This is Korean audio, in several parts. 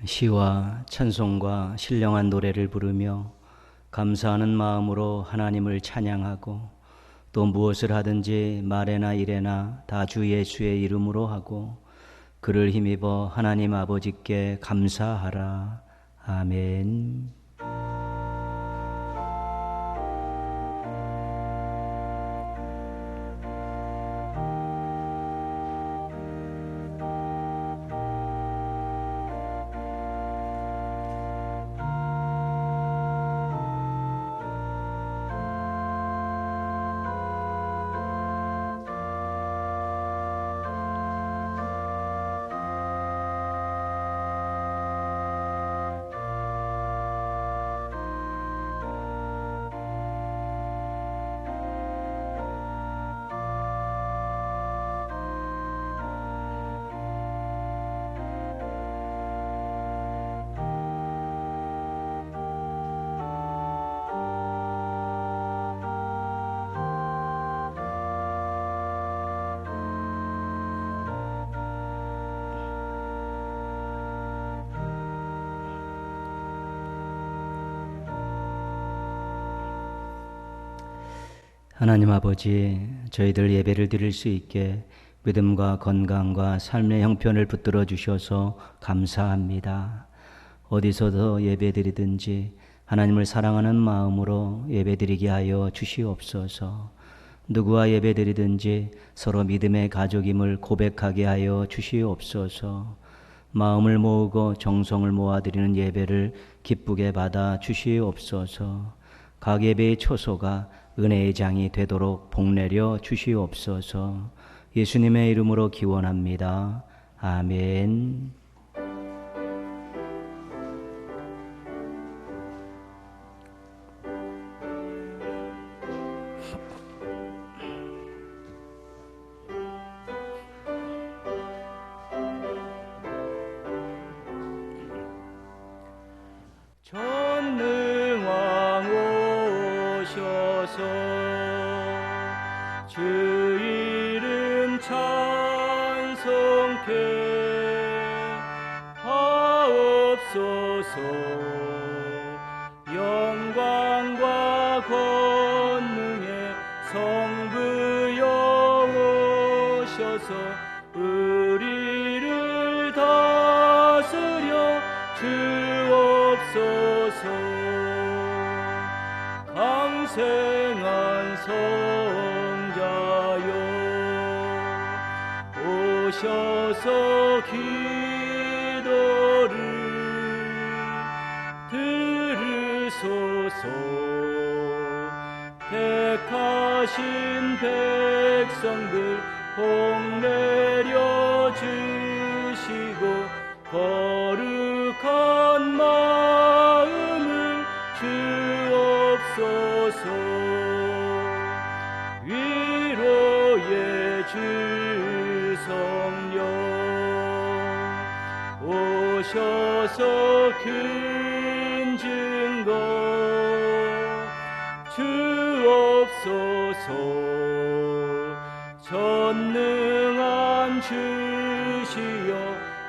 시와 찬송과 신령한 노래를 부르며 감사하는 마음으로 하나님을 찬양하고, 또 무엇을 하든지 말에나 일에나 다 주 예수의 이름으로 하고 그를 힘입어 하나님 아버지께 감사하라. 아멘. 하나님 아버지, 저희들 예배를 드릴 수 있게 믿음과 건강과 삶의 형편을 붙들어 주셔서 감사합니다. 어디서도 예배 드리든지 하나님을 사랑하는 마음으로 예배 드리게 하여 주시옵소서. 누구와 예배 드리든지 서로 믿음의 가족임을 고백하게 하여 주시옵소서. 마음을 모으고 정성을 모아 드리는 예배를 기쁘게 받아 주시옵소서. 각 예배의 초소가 은혜의 장이 되도록 복내려 주시옵소서. 예수님의 이름으로 기원합니다. 아멘. 전능왕 오셔서 주 이름 찬송케 하옵소서. 영광과 권능의 성부여 오셔서 우리를 다스려 주옵소서. 강생한 성자여 오셔서 기도를 들으소서. 택하신 백성들 복내려 주시고 거룩한 마음을 주옵소서. 위로의 주 성령 오셔서 큰 증거 주옵소서. 전능한 주시여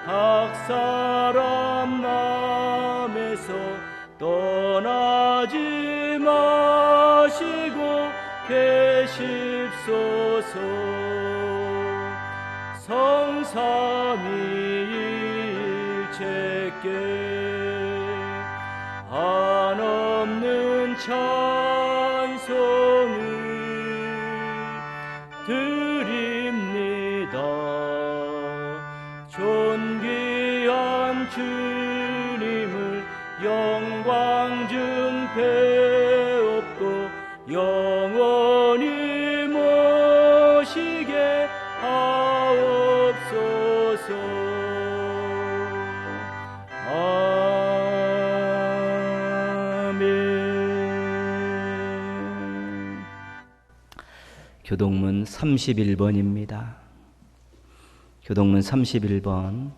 각 사람 마음에서 떠나지 마시고 계십소서. 성삼위일체께 한없는 찬송을 드립니다. 존귀한 주님을 영광 중 배웠고 영원히 모시게 하옵소서. 아멘. 교동문 31번입니다. 교동문 31번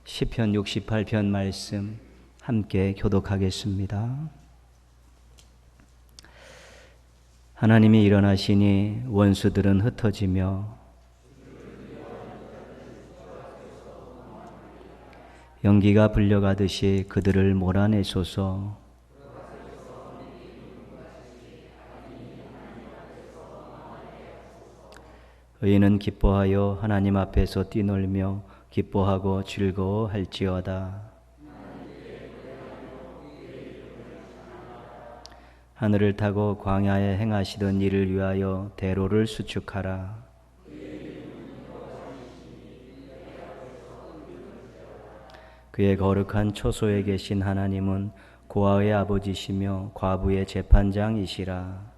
시편 68편 말씀 함께 교독하겠습니다. 하나님이 일어나시니 원수들은 흩어지며 연기가 불려가듯이 그들을 몰아내소서. 의인은 기뻐하여 하나님 앞에서 뛰놀며 기뻐하고 즐거워할지어다. 하늘을 타고 광야에 행하시던 일을 위하여 대로를 수축하라. 그의 거룩한 초소에 계신 하나님은 고아의 아버지시며 과부의 재판장이시라.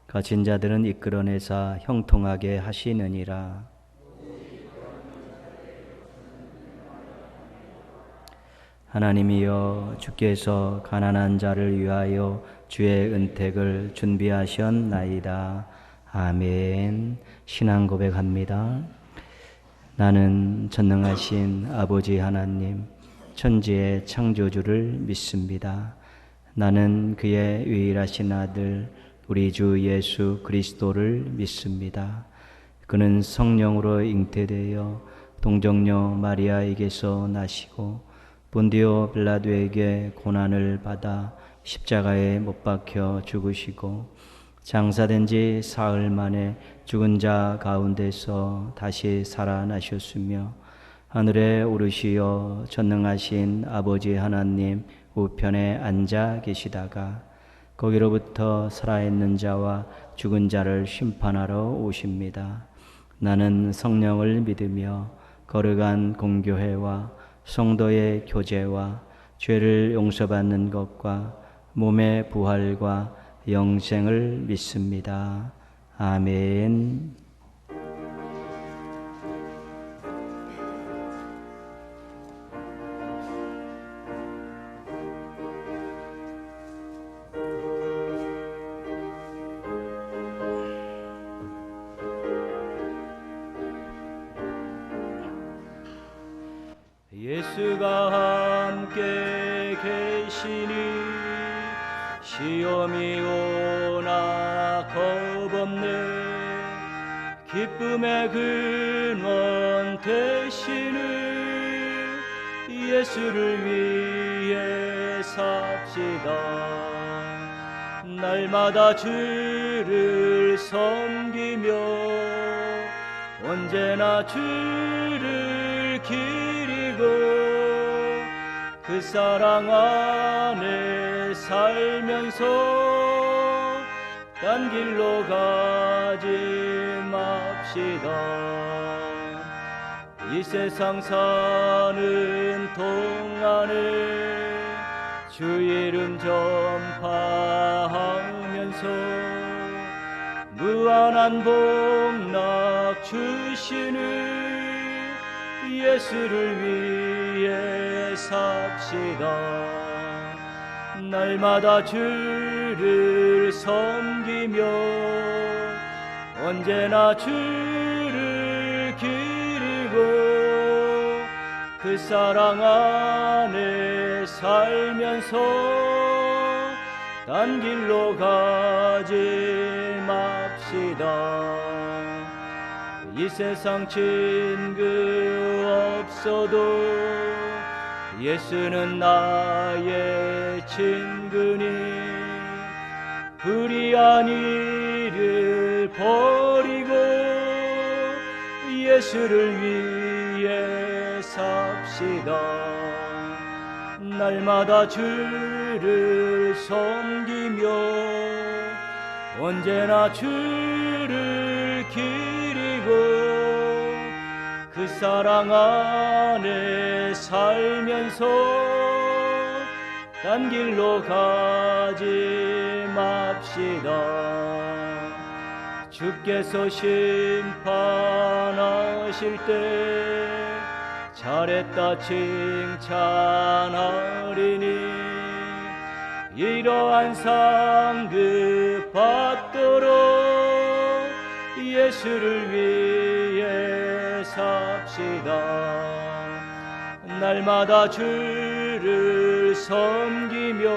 가진 자들은 이끌어내사 형통하게 하시느니라. 하나님이여, 주께서 가난한 자를 위하여 주의 은택을 준비하셨나이다. 아멘. 신앙 고백합니다. 나는 전능하신 아버지 하나님, 천지의 창조주를 믿습니다. 나는 그의 유일하신 아들 우리 주 예수 그리스도를 믿습니다. 그는 성령으로 잉태되어 동정녀 마리아에게서 나시고 본디오 빌라도에게 고난을 받아 십자가에 못 박혀 죽으시고 장사된 지 사흘 만에 죽은 자 가운데서 다시 살아나셨으며 하늘에 오르시어 전능하신 아버지 하나님 우편에 앉아 계시다가 거기로부터 살아있는 자와 죽은 자를 심판하러 오십니다. 나는 성령을 믿으며 거룩한 공교회와 성도의 교제와 죄를 용서받는 것과 몸의 부활과 영생을 믿습니다. 아멘. 예수가 함께 계시니 시험이 오나 겁없네. 기쁨의 근원 되시는 예수를 위해 삽시다. 날마다 주를 섬기며 언제나 주를 기리고 그 사랑 안에 살면서 딴 길로 가지 맙시다. 이 세상 사는 동안에 주 이름 전파하면서 무한한 복락 주시는 예수를 위해 삽시다. 날마다 주를 섬기며 언제나 주를 기리고 그 사랑 안에 살면서 딴 길로 가지 맙시다. 이 세상 친구 없어도 예수는 나의 친구니 불의한 일을 버리고 예수를 위해 삽시다. 날마다 주를 섬기며 언제나 주를 기리고 그 사랑 안에 살면서 딴 길로 가지 맙시다. 주께서 심판하실 때 잘했다 칭찬하리니 이러한 상급 받도록 예수를 위해 삽시다. 날마다 주를 섬기며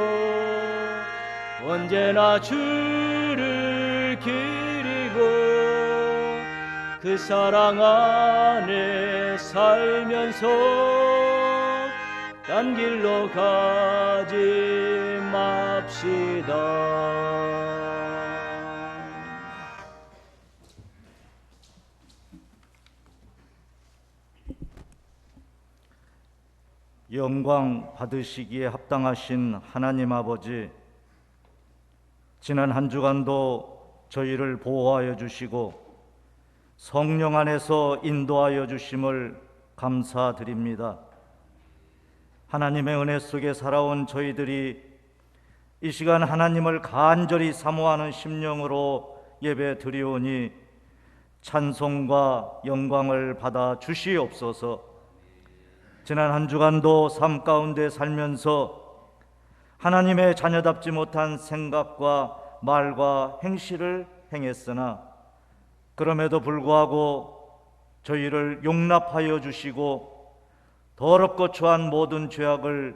언제나 주를 기리고 그 사랑 안에 살면서 딴 길로 가지 맙시다. 영광 받으시기에 합당하신 하나님 아버지, 지난 한 주간도 저희를 보호하여 주시고 성령 안에서 인도하여 주심을 감사드립니다. 하나님의 은혜 속에 살아온 저희들이 이 시간 하나님을 간절히 사모하는 심령으로 예배 드리오니 찬송과 영광을 받아 주시옵소서. 지난 한 주간도 삶 가운데 살면서 하나님의 자녀답지 못한 생각과 말과 행실을 행했으나 그럼에도 불구하고 저희를 용납하여 주시고 더럽고 추한 모든 죄악을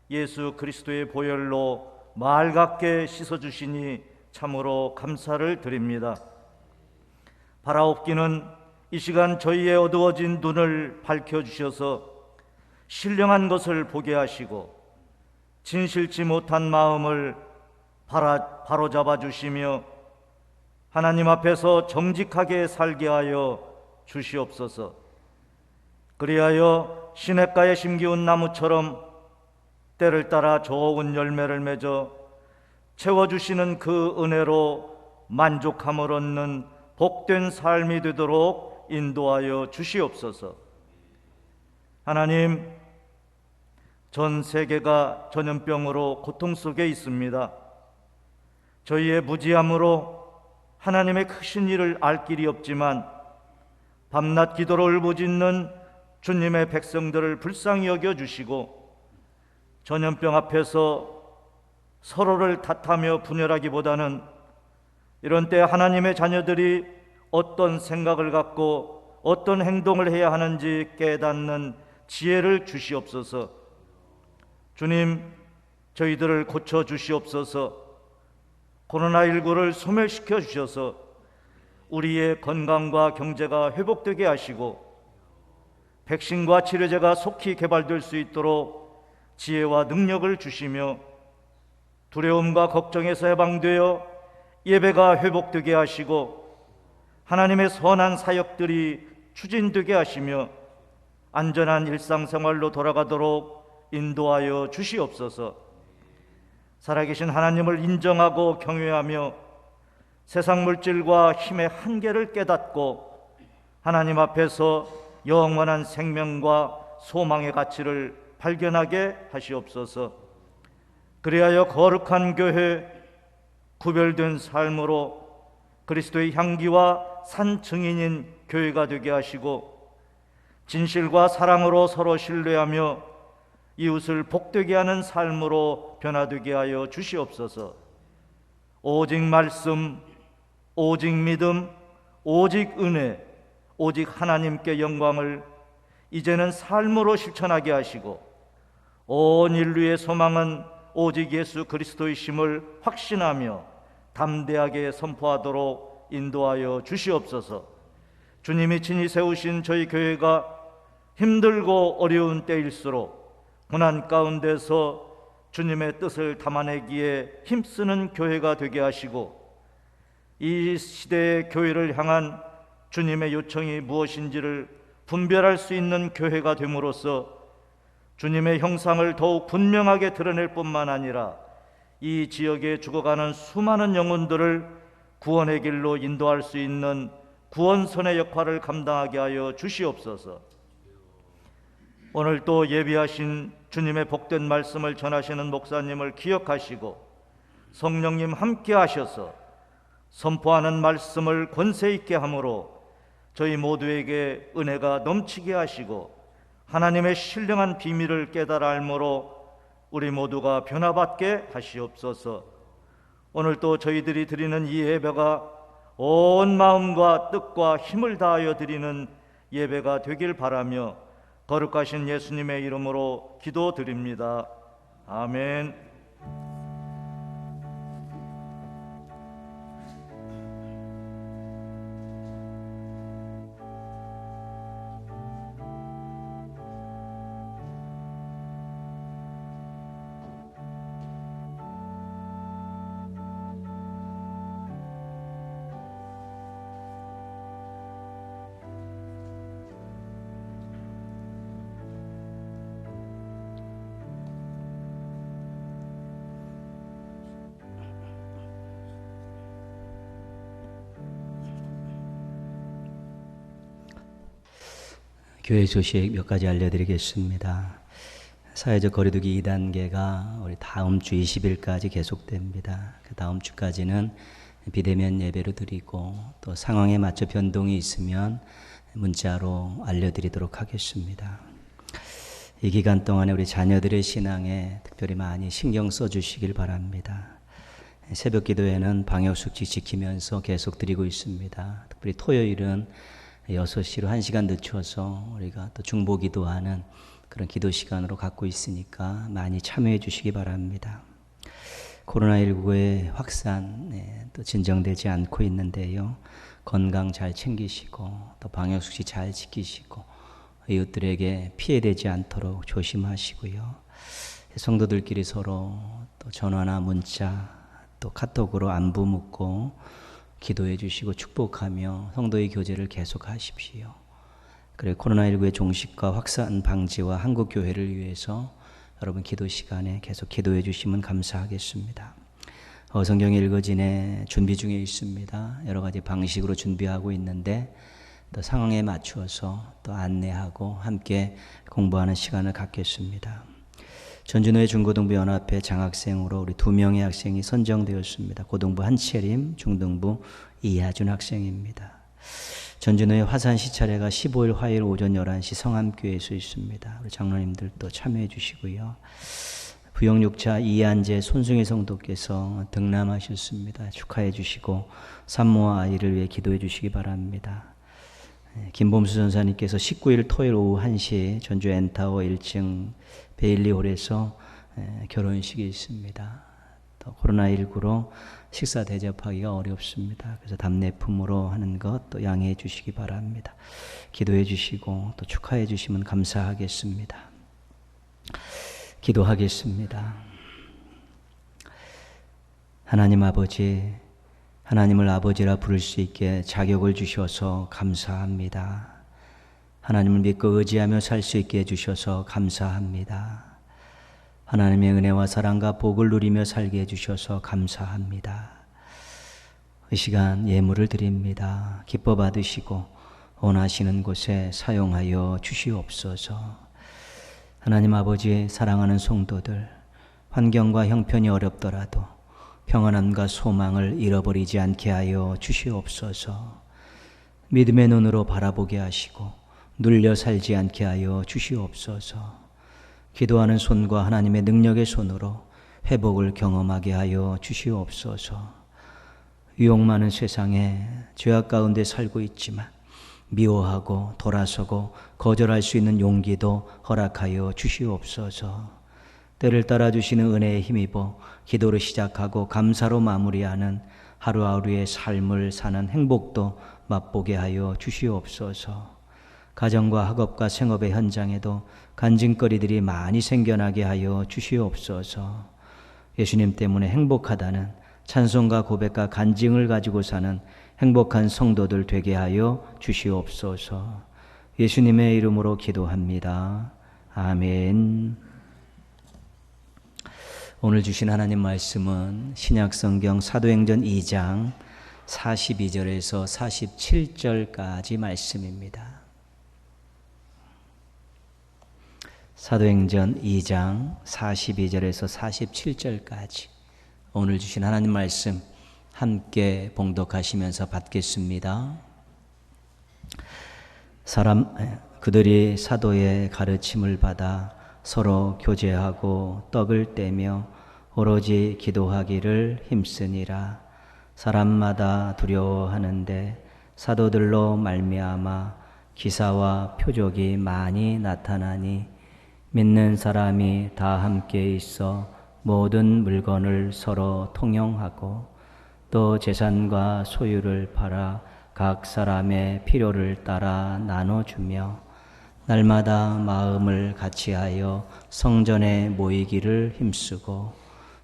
예수 그리스도의 보혈로 맑게 씻어주시니 참으로 감사를 드립니다. 바라옵기는 이 시간 저희의 어두워진 눈을 밝혀주셔서 신령한 것을 보게 하시고 진실치 못한 마음을 바로잡아 주시며 하나님 앞에서 정직하게 살게 하여 주시옵소서. 그리하여 시냇가에 심기운 나무처럼 때를 따라 좋은 열매를 맺어 채워주시는 그 은혜로 만족함을 얻는 복된 삶이 되도록 인도하여 주시옵소서. 하나님, 전 세계가 전염병으로 고통 속에 있습니다. 저희의 무지함으로 하나님의 크신 일을 알 길이 없지만 밤낮 기도로 울부짖는 주님의 백성들을 불쌍히 여겨주시고 전염병 앞에서 서로를 탓하며 분열하기보다는 이런 때 하나님의 자녀들이 어떤 생각을 갖고 어떤 행동을 해야 하는지 깨닫는 지혜를 주시옵소서. 주님, 저희들을 고쳐 주시옵소서. 코로나19를 소멸시켜 주셔서 우리의 건강과 경제가 회복되게 하시고 백신과 치료제가 속히 개발될 수 있도록 지혜와 능력을 주시며 두려움과 걱정에서 해방되어 예배가 회복되게 하시고 하나님의 선한 사역들이 추진되게 하시며 안전한 일상생활로 돌아가도록 인도하여 주시옵소서. 살아계신 하나님을 인정하고 경외하며 세상 물질과 힘의 한계를 깨닫고 하나님 앞에서 영원한 생명과 소망의 가치를 발견하게 하시옵소서. 그리하여 거룩한 교회, 구별된 삶으로 그리스도의 향기와 산 증인인 교회가 되게 하시고 진실과 사랑으로 서로 신뢰하며 이웃을 복되게 하는 삶으로 변화되게 하여 주시옵소서. 오직 말씀, 오직 믿음, 오직 은혜, 오직 하나님께 영광을 이제는 삶으로 실천하게 하시고 온 인류의 소망은 오직 예수 그리스도이심을 확신하며 담대하게 선포하도록 인도하여 주시옵소서. 주님이 친히 세우신 저희 교회가 힘들고 어려운 때일수록 고난 가운데서 주님의 뜻을 담아내기에 힘쓰는 교회가 되게 하시고 이 시대의 교회를 향한 주님의 요청이 무엇인지를 분별할 수 있는 교회가 됨으로써 주님의 형상을 더욱 분명하게 드러낼 뿐만 아니라 이 지역에 죽어가는 수많은 영혼들을 구원의 길로 인도할 수 있는 구원선의 역할을 감당하게 하여 주시옵소서. 오늘 또 예비하신 주님의 복된 말씀을 전하시는 목사님을 기억하시고 성령님 함께 하셔서 선포하는 말씀을 권세 있게 함으로 저희 모두에게 은혜가 넘치게 하시고 하나님의 신령한 비밀을 깨달아 알므로 우리 모두가 변화받게 하시옵소서. 오늘 또 저희들이 드리는 이 예배가 온 마음과 뜻과 힘을 다하여 드리는 예배가 되길 바라며 거룩하신 예수님의 이름으로 기도드립니다. 아멘. 교회 소식 몇 가지 알려드리겠습니다. 사회적 거리두기 2단계가 우리 다음 주 20일까지 계속됩니다. 그 다음 주까지는 비대면 예배로 드리고 또 상황에 맞춰 변동이 있으면 문자로 알려드리도록 하겠습니다. 이 기간 동안에 우리 자녀들의 신앙에 특별히 많이 신경 써주시길 바랍니다. 새벽 기도회는 방역수칙 지키면서 계속 드리고 있습니다. 특별히 토요일은 6시로 1시간 늦춰서 우리가 또 중보 기도하는 그런 기도 시간으로 갖고 있으니까 많이 참여해 주시기 바랍니다. 코로나19의 확산 또 진정되지 않고 있는데요. 건강 잘 챙기시고 또 방역수칙 잘 지키시고 이웃들에게 피해되지 않도록 조심하시고요. 성도들끼리 서로 또 전화나 문자 또 카톡으로 안부 묻고 기도해 주시고 축복하며 성도의 교제를 계속하십시오. 그리고 코로나19의 종식과 확산 방지와 한국교회를 위해서 여러분 기도 시간에 계속 기도해 주시면 감사하겠습니다. 성경 읽어진에 준비 중에 있습니다. 여러 가지 방식으로 준비하고 있는데 또 상황에 맞추어서 또 안내하고 함께 공부하는 시간을 갖겠습니다. 전준호의 중고등부 연합회 장학생으로 우리 2명의 학생이 선정되었습니다. 고등부 한채림, 중등부 이하준 학생입니다. 전준호의 화산 시차례가 15일 화요일 오전 11시 성암교회에서 있습니다. 우리 장로님들도 참여해 주시고요. 부영육차 이한재 손승희 성도께서 등남하셨습니다. 축하해 주시고 산모와 아이를 위해 기도해 주시기 바랍니다. 김범수 전사님께서 19일 토요일 오후 1시 전주 엔타워 1층 베일리홀에서 결혼식이 있습니다. 또 코로나19로 식사 대접하기가 어렵습니다. 그래서 답례품으로 하는 것 또 양해해 주시기 바랍니다. 기도해 주시고 또 축하해 주시면 감사하겠습니다. 기도하겠습니다. 하나님 아버지, 하나님을 아버지라 부를 수 있게 자격을 주셔서 감사합니다. 하나님을 믿고 의지하며 살 수 있게 해주셔서 감사합니다. 하나님의 은혜와 사랑과 복을 누리며 살게 해주셔서 감사합니다. 이 시간 예물을 드립니다. 기뻐 받으시고 원하시는 곳에 사용하여 주시옵소서. 하나님 아버지, 사랑하는 성도들, 환경과 형편이 어렵더라도 평안함과 소망을 잃어버리지 않게 하여 주시옵소서. 믿음의 눈으로 바라보게 하시고 눌려 살지 않게 하여 주시옵소서. 기도하는 손과 하나님의 능력의 손으로 회복을 경험하게 하여 주시옵소서. 유혹 많은 세상에 죄악 가운데 살고 있지만 미워하고 돌아서고 거절할 수 있는 용기도 허락하여 주시옵소서. 때를 따라 주시는 은혜에 힘입어 기도를 시작하고 감사로 마무리하는 하루하루의 삶을 사는 행복도 맛보게 하여 주시옵소서. 가정과 학업과 생업의 현장에도 간증거리들이 많이 생겨나게 하여 주시옵소서. 예수님 때문에 행복하다는 찬송과 고백과 간증을 가지고 사는 행복한 성도들 되게 하여 주시옵소서. 예수님의 이름으로 기도합니다. 아멘. 오늘 주신 하나님 말씀은 신약성경 사도행전 2장 42절에서 47절까지 말씀입니다. 사도행전 2장 42절에서 47절까지 오늘 주신 하나님 말씀 함께 봉독하시면서 받겠습니다. 그들이 사도의 가르침을 받아 서로 교제하고 떡을 떼며 오로지 기도하기를 힘쓰니라. 사람마다 두려워하는데 사도들로 말미암아 기사와 표적이 많이 나타나니 믿는 사람이 다 함께 있어 모든 물건을 서로 통용하고 또 재산과 소유를 팔아 각 사람의 필요를 따라 나눠주며 날마다 마음을 같이하여 성전에 모이기를 힘쓰고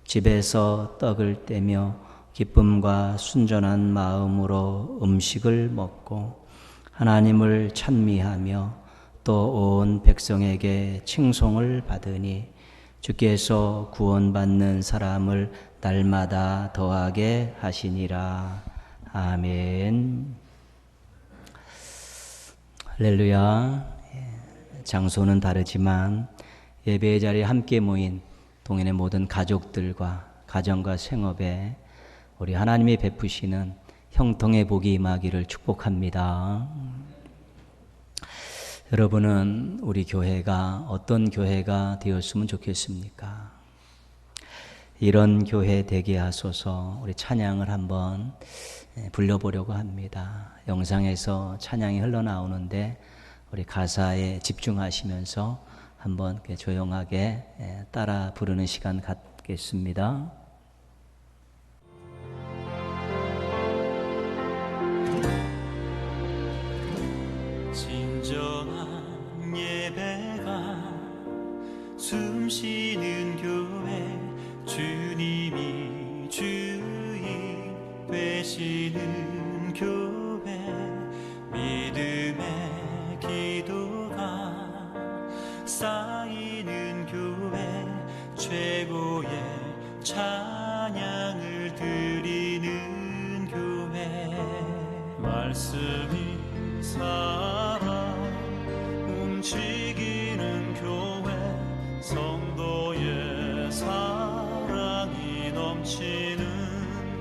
집에서 떡을 떼며 기쁨과 순전한 마음으로 음식을 먹고 하나님을 찬미하며 또 온 백성에게 칭송을 받으니 주께서 구원받는 사람을 날마다 더하게 하시니라. 아멘. 할렐루야. 장소는 다르지만 예배의 자리에 함께 모인 동행의 모든 가족들과 가정과 생업에 우리 하나님이 베푸시는 형통의 복이 임하기를 축복합니다. 여러분은 우리 교회가 어떤 교회가 되었으면 좋겠습니까? 이런 교회 되게 하소서. 우리 찬양을 한번 불러보려고 합니다. 영상에서 찬양이 흘러나오는데 우리 가사에 집중하시면서 한번 조용하게 따라 부르는 시간 갖겠습니다. 진정한 예배가 숨쉬는 교회, 주님이 주인 되시는 교회, 믿음의 기도가 쌓이는 교회, 최고의 찬양을 드리는 교회, 말씀이 살아 움직이는 교회, 성도의 사랑이 넘치는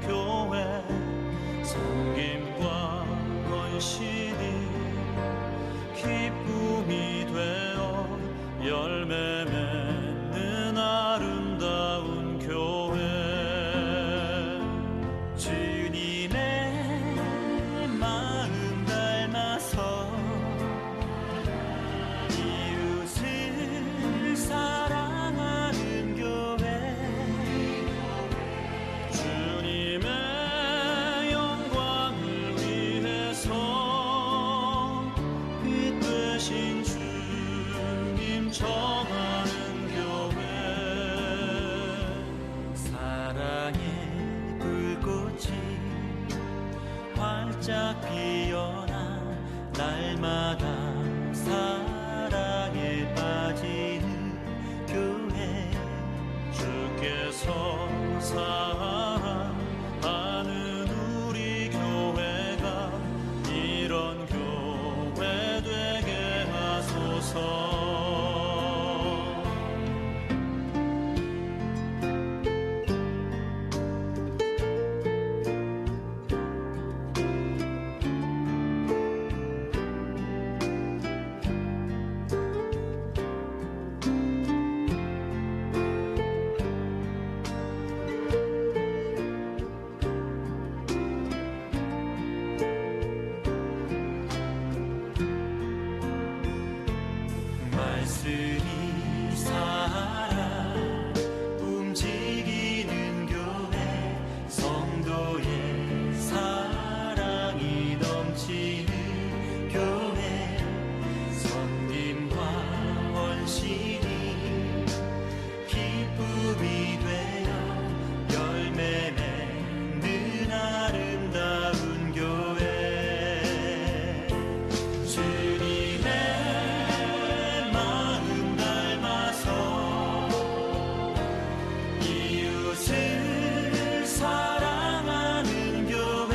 교회, 섬김과 헌신이 기쁨이 되어 열매 맺는 아름다운 교회, 주님의 마음 닮아서 이웃을 사랑하는 교회, 주님의 영광을 위해서 빛 되신 주님 전하는 교회, 사랑의 불꽃이 활짝 피어나 날마다 사랑에 빠지는 교회, 주께서 사랑하는 우리 교회가 이런 교회 되게 하소서. 말씀이 살아 움직이는 교회, 성도의 사랑이 넘치는 교회, 섬김과 헌신이 기쁨이 되어 열매 맺는 아름다운 교회, 주님의 마음 닮아서 이웃을 사랑하는 교회,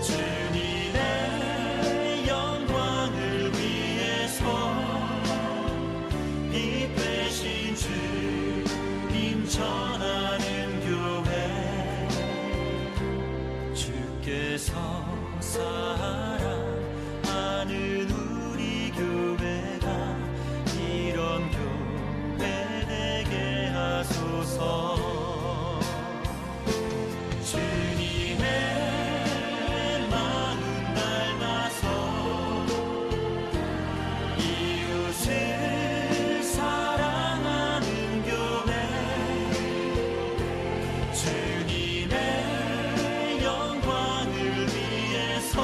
주님의 영광을 위해서 빛 되신 주님 전하는 교회, 주께서 사랑하는 우리 교회가 이런 교회 되게 하소서. 주님의 마음 닮아서 이웃을 사랑하는 교회, 주님의 영광을 위해서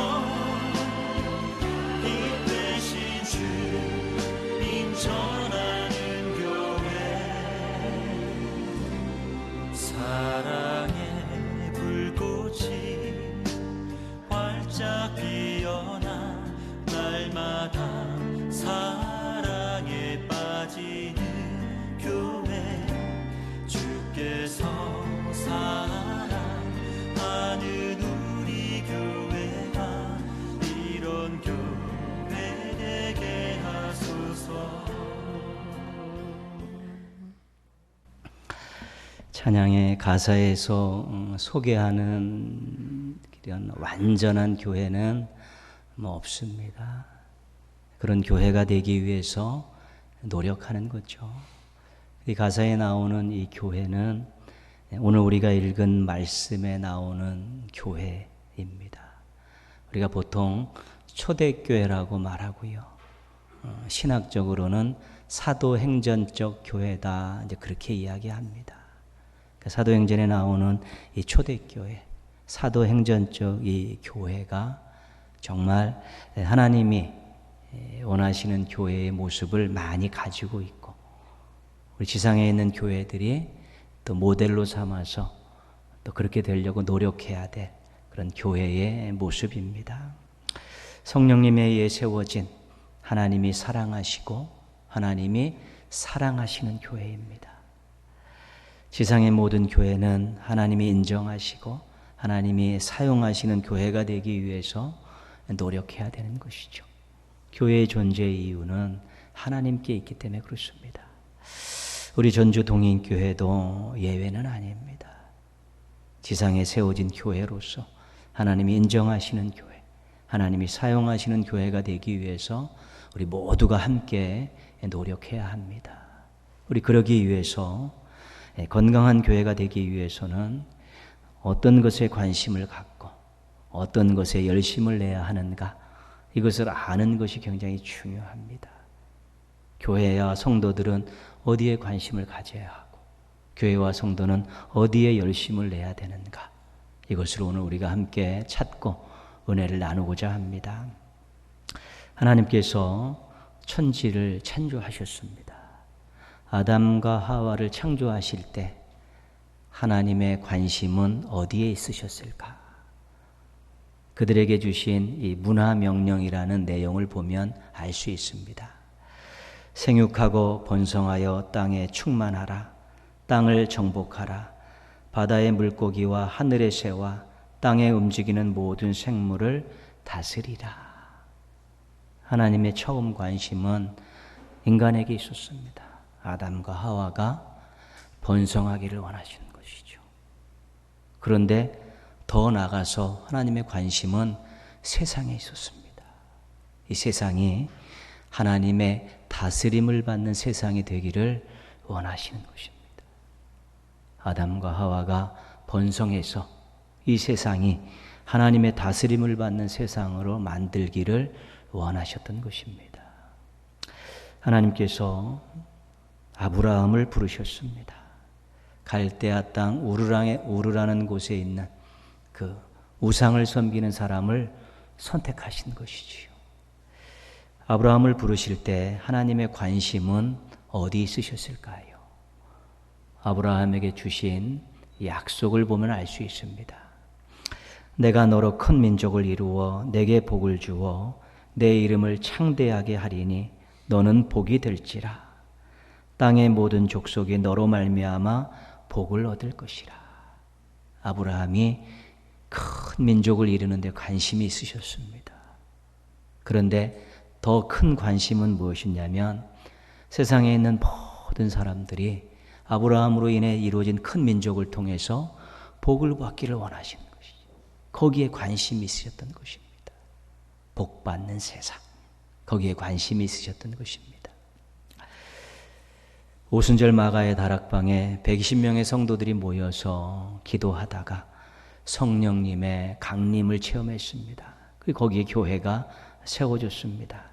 빛 되신 주님 전하는 교회, 사랑의 불꽃이 활짝 피어나 날마다 사랑에 빠지는 교회, 주께서 사랑하는 우리 교회가 이런 교회 되게 찬양의 가사에서 소개하는 이런 완전한 교회는 없습니다. 그런 교회가 되기 위해서 노력하는 거죠. 이 가사에 나오는 이 교회는 오늘 우리가 읽은 말씀에 나오는 교회입니다. 우리가 보통 초대교회라고 말하고요. 신학적으로는 사도행전적 교회다, 이제 그렇게 이야기합니다. 사도행전에 나오는 이 초대교회, 사도행전적 이 교회가 정말 하나님이 원하시는 교회의 모습을 많이 가지고 있고, 우리 지상에 있는 교회들이 또 모델로 삼아서 또 그렇게 되려고 노력해야 될 그런 교회의 모습입니다. 성령님에 의해 세워진 하나님이 사랑하시고 하나님이 사랑하시는 교회입니다. 지상의 모든 교회는 하나님이 인정하시고 하나님이 사용하시는 교회가 되기 위해서 노력해야 되는 것이죠. 교회의 존재의 이유는 하나님께 있기 때문에 그렇습니다. 우리 전주 동인교회도 예외는 아닙니다. 지상에 세워진 교회로서 하나님이 인정하시는 교회, 하나님이 사용하시는 교회가 되기 위해서 우리 모두가 함께 노력해야 합니다. 우리 그러기 위해서 건강한 교회가 되기 위해서는 어떤 것에 관심을 갖고 어떤 것에 열심을 내야 하는가, 이것을 아는 것이 굉장히 중요합니다. 교회와 성도들은 어디에 관심을 가져야 하고 교회와 성도는 어디에 열심을 내야 되는가, 이것을 오늘 우리가 함께 찾고 은혜를 나누고자 합니다. 하나님께서 천지를 창조하셨습니다. 아담과 하와를 창조하실 때 하나님의 관심은 어디에 있으셨을까? 그들에게 주신 이 문화명령이라는 내용을 보면 알 수 있습니다. 생육하고 번성하여 땅에 충만하라. 땅을 정복하라. 바다의 물고기와 하늘의 새와 땅에 움직이는 모든 생물을 다스리라. 하나님의 처음 관심은 인간에게 있었습니다. 아담과 하와가 번성하기를 원하시는 것이죠. 그런데 더 나아가서 하나님의 관심은 세상에 있었습니다. 이 세상이 하나님의 다스림을 받는 세상이 되기를 원하시는 것입니다. 아담과 하와가 번성해서 이 세상이 하나님의 다스림을 받는 세상으로 만들기를 원하셨던 것입니다. 하나님께서 아브라함을 부르셨습니다. 갈대아 땅 우르라는 곳에 있는 그 우상을 섬기는 사람을 선택하신 것이지요. 아브라함을 부르실 때 하나님의 관심은 어디 있으셨을까요? 아브라함에게 주신 약속을 보면 알 수 있습니다. 내가 너로 큰 민족을 이루어 내게 복을 주어 내 이름을 창대하게 하리니 너는 복이 될지라. 땅의 모든 족속이 너로 말미암아 복을 얻을 것이라. 아브라함이 큰 민족을 이루는 데 관심이 있으셨습니다. 그런데 더 큰 관심은 무엇이냐면 세상에 있는 모든 사람들이 아브라함으로 인해 이루어진 큰 민족을 통해서 복을 받기를 원하시는 것이죠. 거기에 관심이 있으셨던 것입니다. 복 받는 세상, 거기에 관심이 있으셨던 것입니다. 오순절 마가의 다락방에 120명의 성도들이 모여서 기도하다가 성령님의 강림을 체험했습니다. 그리고 거기에 교회가 세워졌습니다.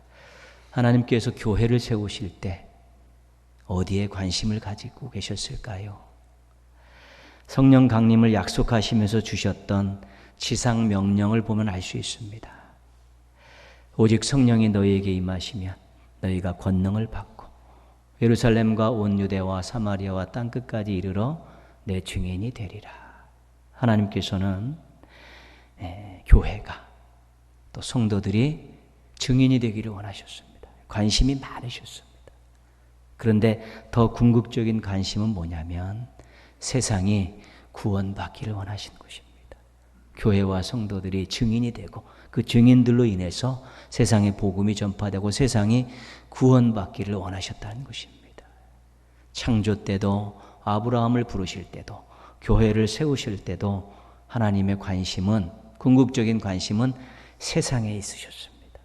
하나님께서 교회를 세우실 때 어디에 관심을 가지고 계셨을까요? 성령 강림을 약속하시면서 주셨던 지상 명령을 보면 알 수 있습니다. 오직 성령이 너희에게 임하시면 너희가 권능을 받고 예루살렘과 온 유대와 사마리아와 땅끝까지 이르러 내 증인이 되리라. 하나님께서는 교회가 또 성도들이 증인이 되기를 원하셨습니다. 관심이 많으셨습니다. 그런데 더 궁극적인 관심은 뭐냐면 세상이 구원받기를 원하신 것입니다. 교회와 성도들이 증인이 되고 그 증인들로 인해서 세상에 복음이 전파되고 세상이 구원받기를 원하셨다는 것입니다. 창조 때도 아브라함을 부르실 때도 교회를 세우실 때도 하나님의 관심은, 궁극적인 관심은 세상에 있으셨습니다.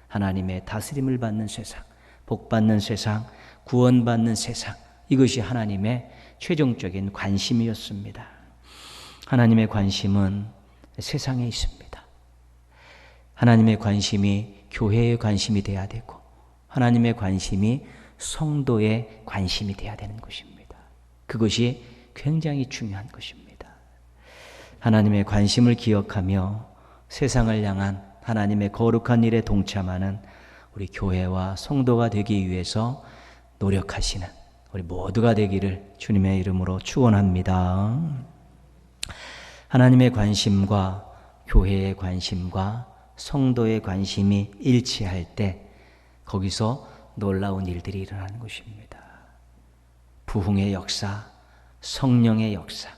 하나님의 다스림을 받는 세상, 복받는 세상, 구원받는 세상, 이것이 하나님의 최종적인 관심이었습니다. 하나님의 관심은 세상에 있습니다. 하나님의 관심이 교회의 관심이 되어야 되고, 하나님의 관심이 성도의 관심이 되어야 되는 것입니다. 그것이 굉장히 중요한 것입니다. 하나님의 관심을 기억하며 세상을 향한 하나님의 거룩한 일에 동참하는 우리 교회와 성도가 되기 위해서 노력하시는 우리 모두가 되기를 주님의 이름으로 축원합니다. 하나님의 관심과 교회의 관심과 성도의 관심이 일치할 때 거기서 놀라운 일들이 일어나는 것입니다. 부흥의 역사, 성령의 역사,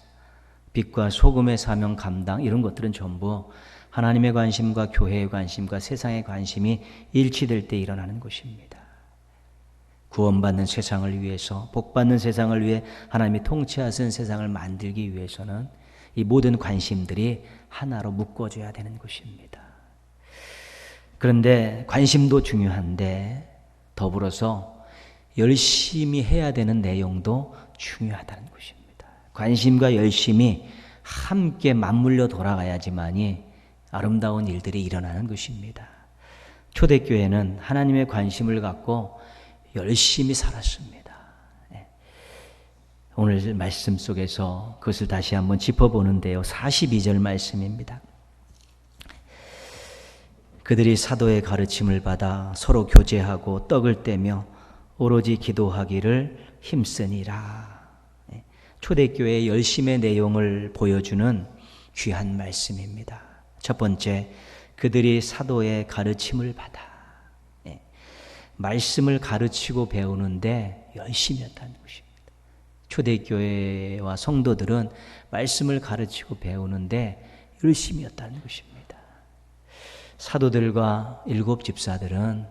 빛과 소금의 사명 감당, 이런 것들은 전부 하나님의 관심과 교회의 관심과 세상의 관심이 일치될 때 일어나는 것입니다. 구원받는 세상을 위해서, 복받는 세상을 위해 하나님이 통치하신 세상을 만들기 위해서는 이 모든 관심들이 하나로 묶어져야 되는 것입니다. 그런데 관심도 중요한데 더불어서 열심히 해야 되는 내용도 중요하다는 것입니다. 관심과 열심이 함께 맞물려 돌아가야지만이 아름다운 일들이 일어나는 것입니다. 초대교회는 하나님의 관심을 갖고 열심히 살았습니다. 오늘 말씀 속에서 그것을 다시 한번 짚어보는데요. 42절 말씀입니다. 그들이 사도의 가르침을 받아 서로 교제하고 떡을 떼며 오로지 기도하기를 힘쓰니라. 초대교회의 열심의 내용을 보여주는 귀한 말씀입니다. 첫 번째, 그들이 사도의 가르침을 받아 말씀을 가르치고 배우는데 열심히 했다는 것입니다. 초대교회와 성도들은 말씀을 가르치고 배우는데 열심히 했다는 것입니다. 사도들과 일곱 집사들은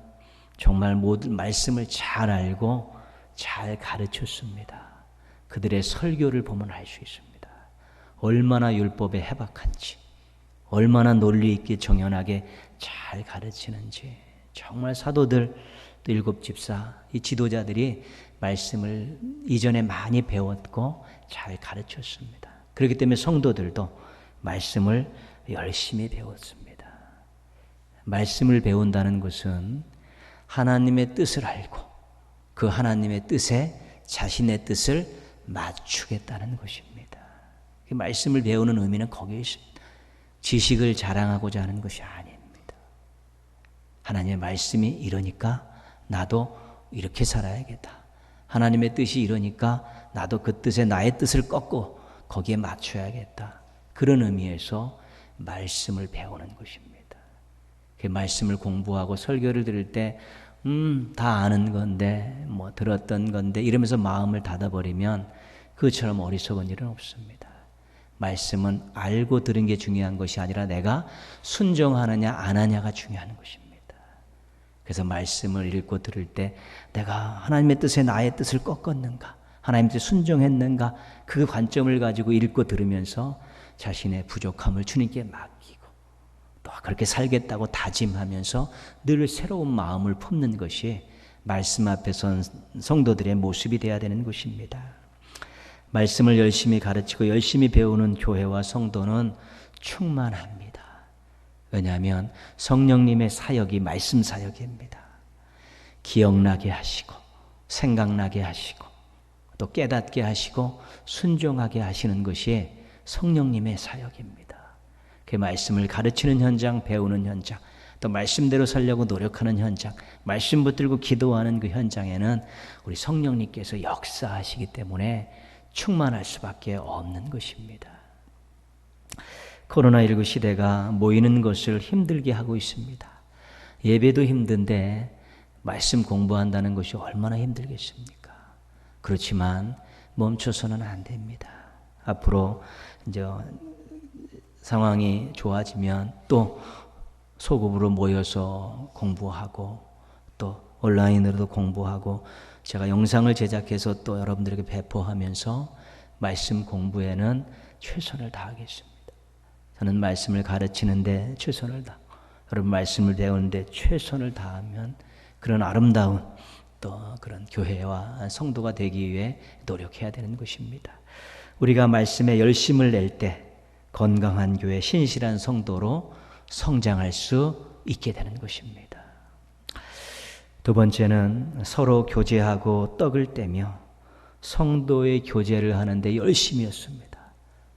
정말 모든 말씀을 잘 알고 잘 가르쳤습니다. 그들의 설교를 보면 알 수 있습니다. 얼마나 율법에 해박한지, 얼마나 논리 있게 정연하게 잘 가르치는지. 정말 사도들, 또 일곱 집사, 이 지도자들이 말씀을 이전에 많이 배웠고 잘 가르쳤습니다. 그렇기 때문에 성도들도 말씀을 열심히 배웠습니다. 말씀을 배운다는 것은 하나님의 뜻을 알고 그 하나님의 뜻에 자신의 뜻을 맞추겠다는 것입니다. 말씀을 배우는 의미는 거기에 있습니다. 지식을 자랑하고자 하는 것이 아닙니다. 하나님의 말씀이 이러니까 나도 이렇게 살아야겠다. 하나님의 뜻이 이러니까 나도 그 뜻에 나의 뜻을 꺾고 거기에 맞춰야겠다. 그런 의미에서 말씀을 배우는 것입니다. 그 말씀을 공부하고 설교를 들을 때 다 아는 건데 뭐 들었던 건데 이러면서 마음을 닫아버리면 그처럼 어리석은 일은 없습니다. 말씀은 알고 들은 게 중요한 것이 아니라 내가 순종하느냐 안 하냐가 중요한 것입니다. 그래서 말씀을 읽고 들을 때 내가 하나님의 뜻에 나의 뜻을 꺾었는가, 하나님의 뜻에 순종했는가, 그 관점을 가지고 읽고 들으면서 자신의 부족함을 주님께 맡기고 또 그렇게 살겠다고 다짐하면서 늘 새로운 마음을 품는 것이 말씀 앞에 선 성도들의 모습이 되어야 되는 것입니다. 말씀을 열심히 가르치고 열심히 배우는 교회와 성도는 충만합니다. 왜냐하면 성령님의 사역이 말씀 사역입니다. 기억나게 하시고 생각나게 하시고 또 깨닫게 하시고 순종하게 하시는 것이 성령님의 사역입니다. 그 말씀을 가르치는 현장, 배우는 현장, 또 말씀대로 살려고 노력하는 현장, 말씀 붙들고 기도하는 그 현장에는 우리 성령님께서 역사하시기 때문에 충만할 수밖에 없는 것입니다. 코로나19 시대가 모이는 것을 힘들게 하고 있습니다. 예배도 힘든데 말씀 공부한다는 것이 얼마나 힘들겠습니까? 그렇지만 멈춰서는 안 됩니다. 앞으로 이제 상황이 좋아지면 또 소급으로 모여서 공부하고 또 온라인으로도 공부하고 제가 영상을 제작해서 또 여러분들에게 배포하면서 말씀 공부에는 최선을 다하겠습니다. 저는 말씀을 가르치는데 최선을 다하고 여러분 말씀을 배우는데 최선을 다하면 그런 아름다운 또 그런 교회와 성도가 되기 위해 노력해야 되는 것입니다. 우리가 말씀에 열심을 낼 때 건강한 교회, 신실한 성도로 성장할 수 있게 되는 것입니다. 두 번째는 서로 교제하고 떡을 떼며 성도의 교제를 하는데 열심이었습니다.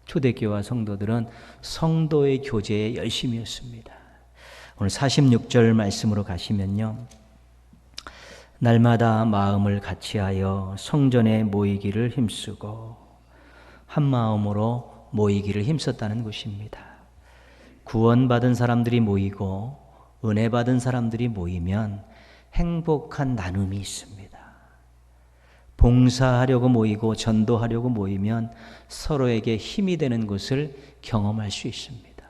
초대교회 성도들은 성도의 교제에 열심이었습니다. 오늘 46절 말씀으로 가시면요. 날마다 마음을 같이하여 성전에 모이기를 힘쓰고 한 마음으로 모이기를 힘썼다는 것입니다. 구원받은 사람들이 모이고 은혜 받은 사람들이 모이면 행복한 나눔이 있습니다. 봉사하려고 모이고 전도하려고 모이면 서로에게 힘이 되는 것을 경험할 수 있습니다.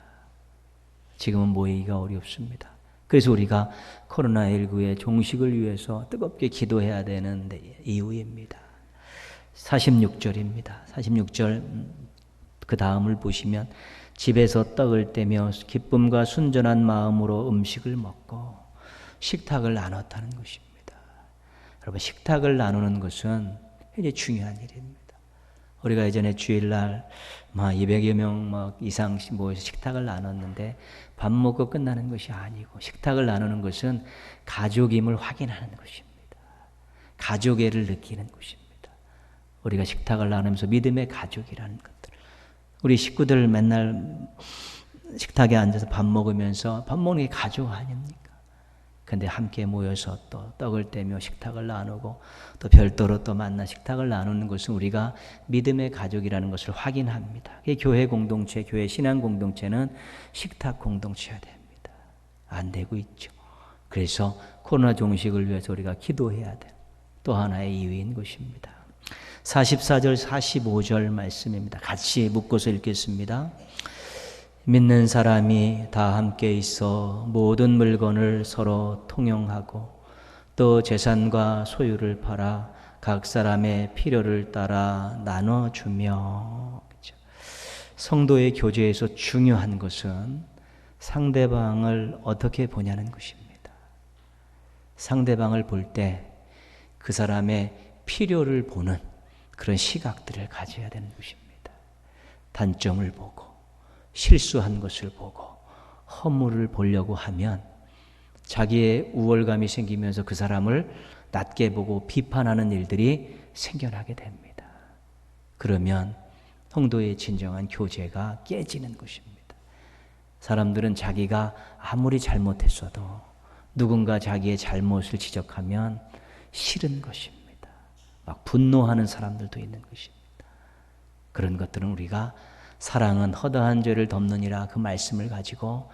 지금은 모이기가 어렵습니다. 그래서 우리가 코로나19의 종식을 위해서 뜨겁게 기도해야 되는 이유입니다. 46절입니다. 46절 그 다음을 보시면 집에서 떡을 떼며 기쁨과 순전한 마음으로 음식을 먹고 식탁을 나눴다는 것입니다. 여러분 식탁을 나누는 것은 굉장히 중요한 일입니다. 우리가 예전에 주일날 200여 명 이상 모여서 식탁을 나눴는데 밥 먹고 끝나는 것이 아니고 식탁을 나누는 것은 가족임을 확인하는 것입니다. 가족애를 느끼는 것입니다. 우리가 식탁을 나누면서 믿음의 가족이라는 것들. 우리 식구들 맨날 식탁에 앉아서 밥 먹으면서 밥 먹는 게 가족 아닙니까? 근데 함께 모여서 또 떡을 떼며 식탁을 나누고 또 별도로 또 만나 식탁을 나누는 것은 우리가 믿음의 가족이라는 것을 확인합니다. 교회 공동체, 교회 신앙 공동체는 식탁 공동체여야 됩니다. 안 되고 있죠. 그래서 코로나 종식을 위해서 우리가 기도해야 될 또 하나의 이유인 것입니다. 44절, 45절 말씀입니다. 같이 묶어서 읽겠습니다. 믿는 사람이 다 함께 있어 모든 물건을 서로 통용하고 또 재산과 소유를 팔아 각 사람의 필요를 따라 나눠주며. 그렇죠? 성도의 교제에서 중요한 것은 상대방을 어떻게 보냐는 것입니다. 상대방을 볼 때 그 사람의 필요를 보는 그런 시각들을 가져야 되는 것입니다. 단점을 보고 실수한 것을 보고 허물을 보려고 하면 자기의 우월감이 생기면서 그 사람을 낮게 보고 비판하는 일들이 생겨나게 됩니다. 그러면 성도의 진정한 교제가 깨지는 것입니다. 사람들은 자기가 아무리 잘못했어도 누군가 자기의 잘못을 지적하면 싫은 것입니다. 막 분노하는 사람들도 있는 것입니다. 그런 것들은 우리가 사랑은 허다한 죄를 덮느니라 그 말씀을 가지고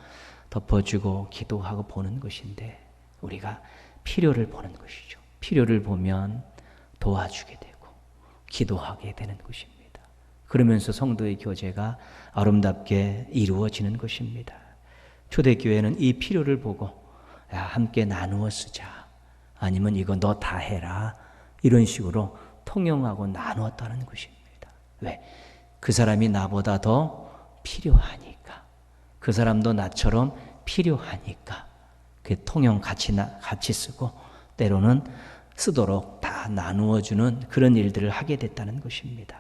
덮어주고 기도하고 보는 것인데 우리가 필요를 보는 것이죠. 필요를 보면 도와주게 되고 기도하게 되는 것입니다. 그러면서 성도의 교제가 아름답게 이루어지는 것입니다. 초대교회는 이 필요를 보고 야, 함께 나누어 쓰자. 아니면 이거 너 다 해라. 이런 식으로 통용하고 나누었다는 것입니다. 왜? 그 사람이 나보다 더 필요하니까. 그 사람도 나처럼 필요하니까. 그 통용 같이 쓰고 때로는 쓰도록 다 나누어주는 그런 일들을 하게 됐다는 것입니다.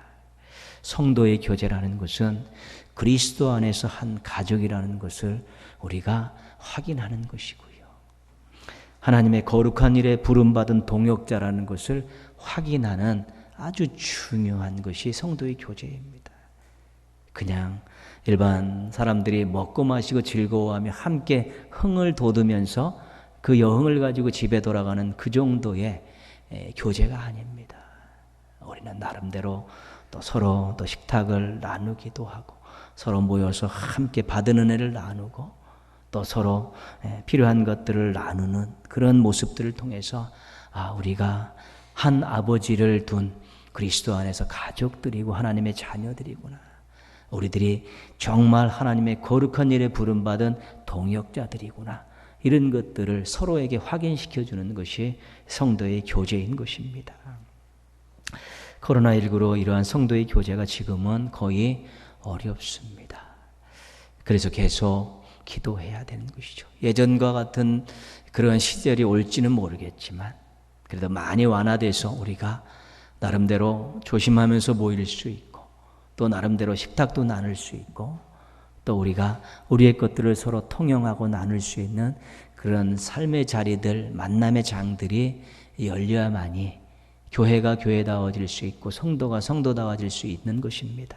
성도의 교제라는 것은 그리스도 안에서 한 가족이라는 것을 우리가 확인하는 것이고요. 하나님의 거룩한 일에 부름받은 동역자라는 것을 확인하는 아주 중요한 것이 성도의 교제입니다. 그냥 일반 사람들이 먹고 마시고 즐거워하며 함께 흥을 돋우면서 그 여흥을 가지고 집에 돌아가는 그 정도의 교제가 아닙니다. 우리는 나름대로 또 서로 또 식탁을 나누기도 하고 서로 모여서 함께 받은 은혜를 나누고 또 서로 필요한 것들을 나누는 그런 모습들을 통해서 우리가 한 아버지를 둔 그리스도 안에서 가족들이고 하나님의 자녀들이구나. 우리들이 정말 하나님의 거룩한 일에 부름받은 동역자들이구나. 이런 것들을 서로에게 확인시켜 주는 것이 성도의 교제인 것입니다. 코로나19로 이러한 성도의 교제가 지금은 거의 어렵습니다. 그래서 계속 기도해야 되는 것이죠. 예전과 같은 그런 시절이 올지는 모르겠지만 그래도 많이 완화돼서 우리가 나름대로 조심하면서 모일 수 있고 또 나름대로 식탁도 나눌 수 있고 또 우리가 우리의 것들을 서로 통용하고 나눌 수 있는 그런 삶의 자리들, 만남의 장들이 열려야만이 교회가 교회다워질 수 있고 성도가 성도다워질 수 있는 것입니다.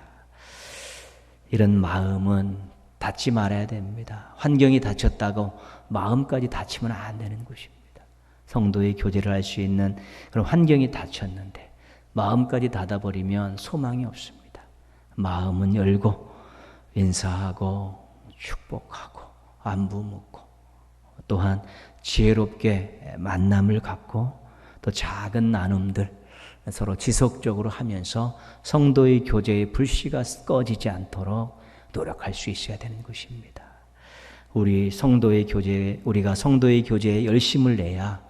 이런 마음은 닫지 말아야 됩니다. 환경이 닫혔다고 마음까지 닫히면 안 되는 것입니다. 성도의 교제를 할 수 있는 그런 환경이 닫혔는데 마음까지 닫아버리면 소망이 없습니다. 마음은 열고 인사하고 축복하고 안부 묻고 또한 지혜롭게 만남을 갖고 또 작은 나눔들 서로 지속적으로 하면서 성도의 교제의 불씨가 꺼지지 않도록 노력할 수 있어야 되는 것입니다. 우리가 성도의 교제에 열심을 내야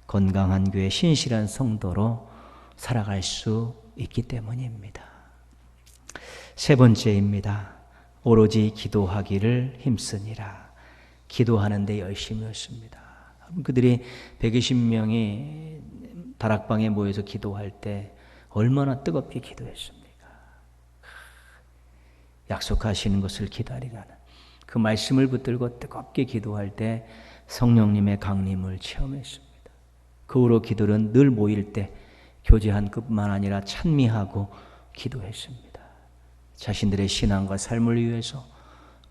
건강한 교회, 신실한 성도로 살아갈 수 있기 때문입니다. 세 번째입니다. 오로지 기도하기를 힘쓰니라. 기도하는 데 열심이었습니다. 그들이 120명이 다락방에 모여서 기도할 때 얼마나 뜨겁게 기도했습니까? 약속하시는 것을 기다리라는 그 말씀을 붙들고 뜨겁게 기도할 때 성령님의 강림을 체험했습니다. 그 후로 그들은 늘 모일 때 교제한 것만 아니라 찬미하고 기도했습니다. 자신들의 신앙과 삶을 위해서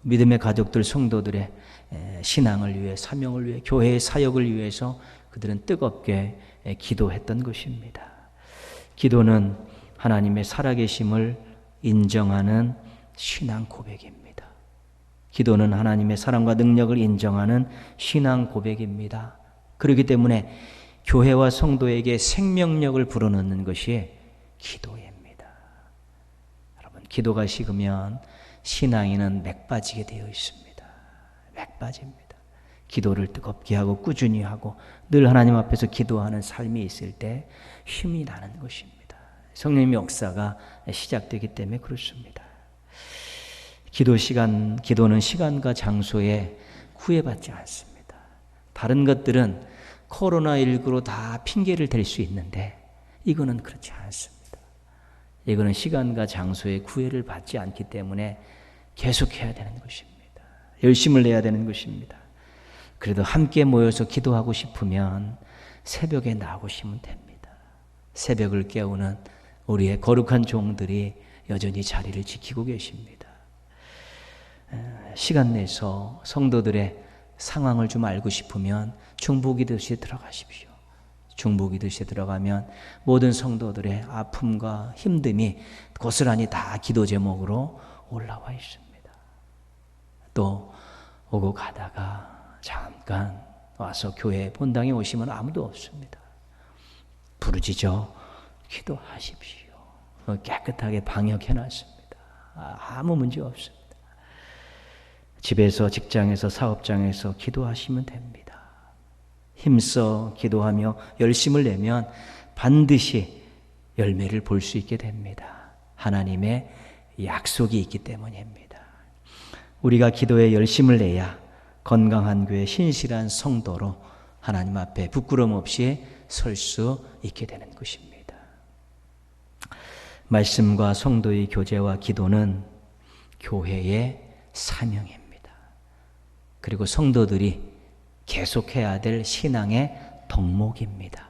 믿음의 가족들, 성도들의 신앙을 위해, 사명을 위해, 교회의 사역을 위해서 그들은 뜨겁게 기도했던 것입니다. 기도는 하나님의 살아계심을 인정하는 신앙 고백입니다. 기도는 하나님의 사랑과 능력을 인정하는 신앙 고백입니다. 그렇기 때문에 교회와 성도에게 생명력을 불어넣는 것이 기도입니다. 여러분, 기도가 식으면 신앙인은 맥 빠지게 되어 있습니다. 맥 빠집니다. 기도를 뜨겁게 하고 꾸준히 하고 늘 하나님 앞에서 기도하는 삶이 있을 때 힘이 나는 것입니다. 성령님의 역사가 시작되기 때문에 그렇습니다. 기도는 시간과 장소에 구애받지 않습니다. 다른 것들은 코로나19로 다 핑계를 댈 수 있는데 이거는 그렇지 않습니다. 이거는 시간과 장소에 구애를 받지 않기 때문에 계속해야 되는 것입니다. 열심을 내야 되는 것입니다. 그래도 함께 모여서 기도하고 싶으면 새벽에 나오시면 됩니다. 새벽을 깨우는 우리의 거룩한 종들이 여전히 자리를 지키고 계십니다. 시간 내서 성도들의 상황을 좀 알고 싶으면 중보기도실에 들어가십시오. 중보기도실에 들어가면 모든 성도들의 아픔과 힘듦이 고스란히 다 기도 제목으로 올라와 있습니다. 또 오고 가다가 잠깐 와서 교회 본당에 오시면 아무도 없습니다. 부르짖어 기도하십시오. 깨끗하게 방역해놨습니다. 아무 문제 없습니다. 집에서, 직장에서, 사업장에서 기도하시면 됩니다. 힘써 기도하며 열심을 내면 반드시 열매를 볼 수 있게 됩니다. 하나님의 약속이 있기 때문입니다. 우리가 기도에 열심을 내야 건강한 교회, 신실한 성도로 하나님 앞에 부끄럼 없이 설 수 있게 되는 것입니다. 말씀과 성도의 교제와 기도는 교회의 사명입니다. 그리고 성도들이 계속해야 될 신앙의 덕목입니다.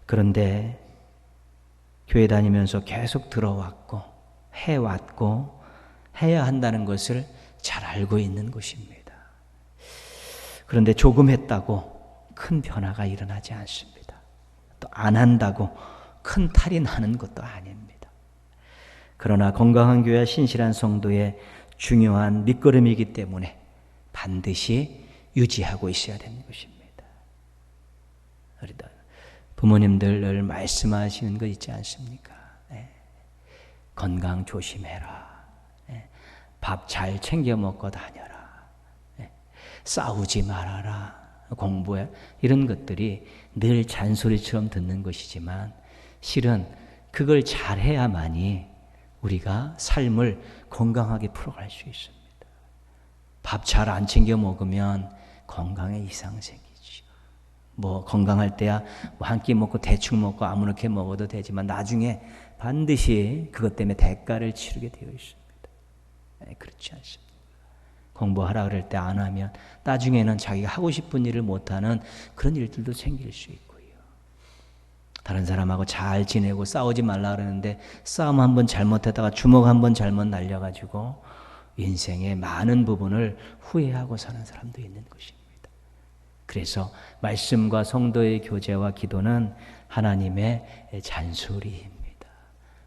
그런데 교회 다니면서 계속 들어왔고 해왔고 해야 한다는 것을 잘 알고 있는 것입니다. 그런데 조금 했다고 큰 변화가 일어나지 않습니다. 또 안 한다고 큰 탈이 나는 것도 아닙니다. 그러나 건강한 교회와 신실한 성도의 중요한 밑거름이기 때문에 반드시 유지하고 있어야 되는 것입니다. 우리도 부모님들 늘 말씀하시는 거 있지 않습니까? 건강 조심해라. 밥 잘 챙겨 먹고 다녀라. 싸우지 말아라, 공부해, 이런 것들이 늘 잔소리처럼 듣는 것이지만 실은 그걸 잘해야만이 우리가 삶을 건강하게 풀어갈 수 있습니다. 밥 잘 안 챙겨 먹으면 건강에 이상 생기죠. 뭐 건강할 때야 뭐 한 끼 먹고 대충 먹고 아무렇게 먹어도 되지만 나중에 반드시 그것 때문에 대가를 치르게 되어 있습니다. 그렇지 않습니다. 공부하라 그럴 때 안 하면 나중에는 자기가 하고 싶은 일을 못하는 그런 일들도 생길 수 있고요. 다른 사람하고 잘 지내고 싸우지 말라 그러는데 싸움 한번 잘못했다가 주먹 한번 잘못 날려가지고 인생의 많은 부분을 후회하고 사는 사람도 있는 것입니다. 그래서 말씀과 성도의 교제와 기도는 하나님의 잔소리입니다.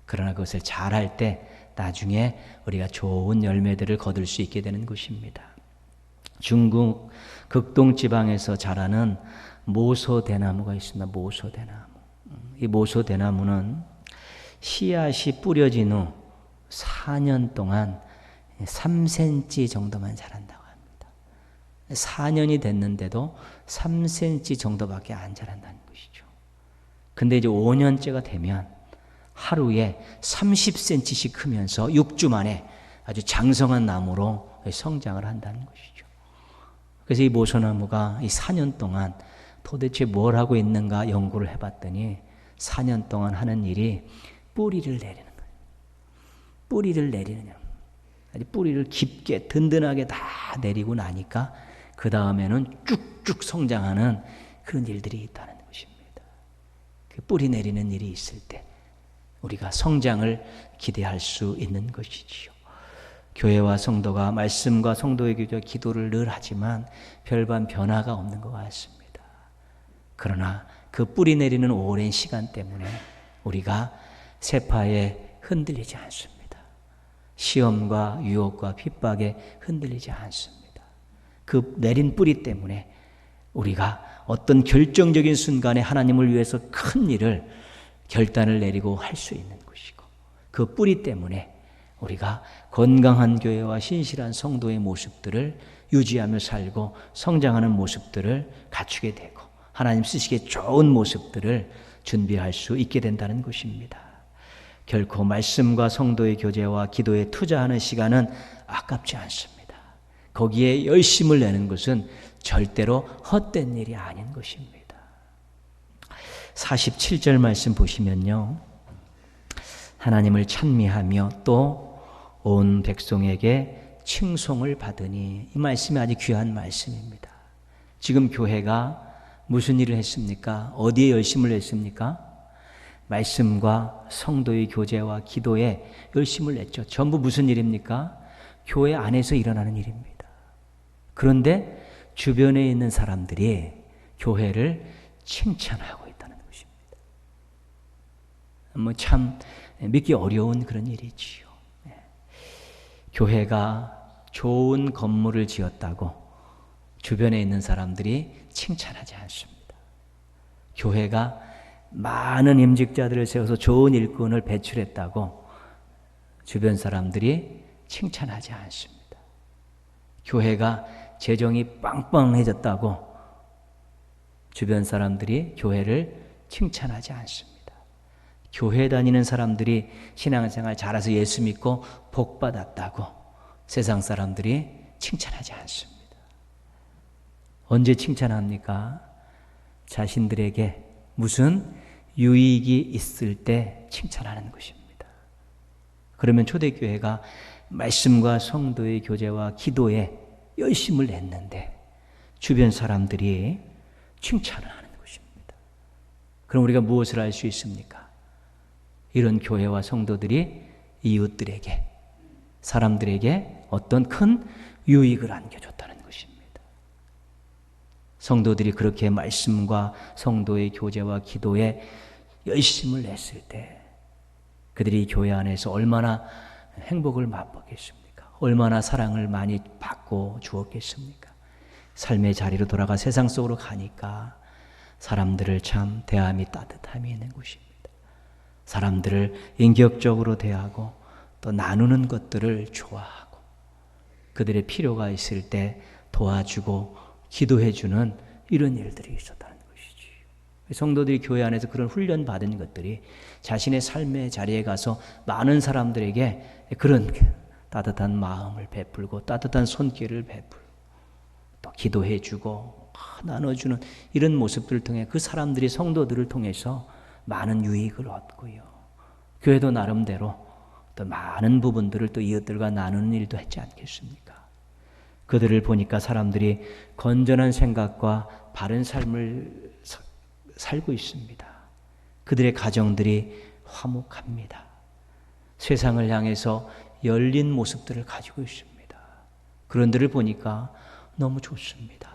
그러나 그것을 잘할 때 나중에 우리가 좋은 열매들을 거둘 수 있게 되는 것입니다. 중국 극동지방에서 자라는 모소대나무가 있습니다. 모소대나무. 이 모소대나무는 씨앗이 뿌려진 후 4년 동안 3cm 정도만 자란다고 합니다. 4년이 됐는데도 3cm 정도밖에 안 자란다는 것이죠. 근데 이제 5년째가 되면 하루에 30cm씩 크면서 6주 만에 아주 장성한 나무로 성장을 한다는 것이죠. 그래서 이 모소나무가 이 4년 동안 도대체 뭘 하고 있는가 연구를 해봤더니 4년 동안 하는 일이 뿌리를 내리는 거예요. 뿌리를 내리는 거예요. 뿌리를 깊게 든든하게 다 내리고 나니까 그 다음에는 쭉쭉 성장하는 그런 일들이 있다는 것입니다. 그 뿌리 내리는 일이 있을 때 우리가 성장을 기대할 수 있는 것이지요. 교회와 성도가 말씀과 성도의 교제와 기도를 늘 하지만 별반 변화가 없는 것 같습니다. 그러나 그 뿌리 내리는 오랜 시간 때문에 우리가 세파에 흔들리지 않습니다. 시험과 유혹과 핍박에 흔들리지 않습니다. 그 내린 뿌리 때문에 우리가 어떤 결정적인 순간에 하나님을 위해서 큰 일을 결단을 내리고 할 수 있는 것이고 그 뿌리 때문에 우리가 건강한 교회와 신실한 성도의 모습들을 유지하며 살고 성장하는 모습들을 갖추게 되고 하나님 쓰시기에 좋은 모습들을 준비할 수 있게 된다는 것입니다. 결코 말씀과 성도의 교제와 기도에 투자하는 시간은 아깝지 않습니다. 거기에 열심을 내는 것은 절대로 헛된 일이 아닌 것입니다. 47절 말씀 보시면요. 하나님을 찬미하며 또 온 백성에게 칭송을 받으니 이 말씀이 아주 귀한 말씀입니다. 지금 교회가 무슨 일을 했습니까? 어디에 열심을 냈습니까? 말씀과 성도의 교제와 기도에 열심을 냈죠. 전부 무슨 일입니까? 교회 안에서 일어나는 일입니다. 그런데 주변에 있는 사람들이 교회를 칭찬하고 있다는 것입니다. 참 믿기 어려운 그런 일이지요. 교회가 좋은 건물을 지었다고 주변에 있는 사람들이 칭찬하지 않습니다. 교회가 많은 임직자들을 세워서 좋은 일꾼을 배출했다고 주변 사람들이 칭찬하지 않습니다. 교회가 재정이 빵빵해졌다고 주변 사람들이 교회를 칭찬하지 않습니다. 교회 다니는 사람들이 신앙생활 잘해서 예수 믿고 복 받았다고 세상 사람들이 칭찬하지 않습니다. 언제 칭찬합니까? 자신들에게 무슨 유익이 있을 때 칭찬하는 것입니다. 그러면 초대교회가 말씀과 성도의 교제와 기도에 열심을 냈는데 주변 사람들이 칭찬을 하는 것입니다. 그럼 우리가 무엇을 할 수 있습니까? 이런 교회와 성도들이 이웃들에게, 사람들에게 어떤 큰 유익을 안겨줬다는 것입니다. 성도들이 그렇게 말씀과 성도의 교제와 기도에 열심을 냈을 때 그들이 교회 안에서 얼마나 행복을 맛보겠습니까? 얼마나 사랑을 많이 받고 주었겠습니까? 삶의 자리로 돌아가 세상 속으로 가니까 사람들을 참 대함이 따뜻함이 있는 곳입니다. 사람들을 인격적으로 대하고 또 나누는 것들을 좋아하고 그들의 필요가 있을 때 도와주고 기도해주는 이런 일들이 있었다는 것이지. 성도들이 교회 안에서 그런 훈련 받은 것들이 자신의 삶의 자리에 가서 많은 사람들에게 그런 따뜻한 마음을 베풀고 따뜻한 손길을 베풀고 또 기도해주고 나눠주는 이런 모습들을 통해 그 사람들이 성도들을 통해서 많은 유익을 얻고요. 교회도 나름대로 또 많은 부분들을 또 이웃들과 나누는 일도 했지 않겠습니까? 그들을 보니까 사람들이 건전한 생각과 바른 삶을 살고 있습니다. 그들의 가정들이 화목합니다. 세상을 향해서 열린 모습들을 가지고 있습니다. 그런 들을 보니까 너무 좋습니다.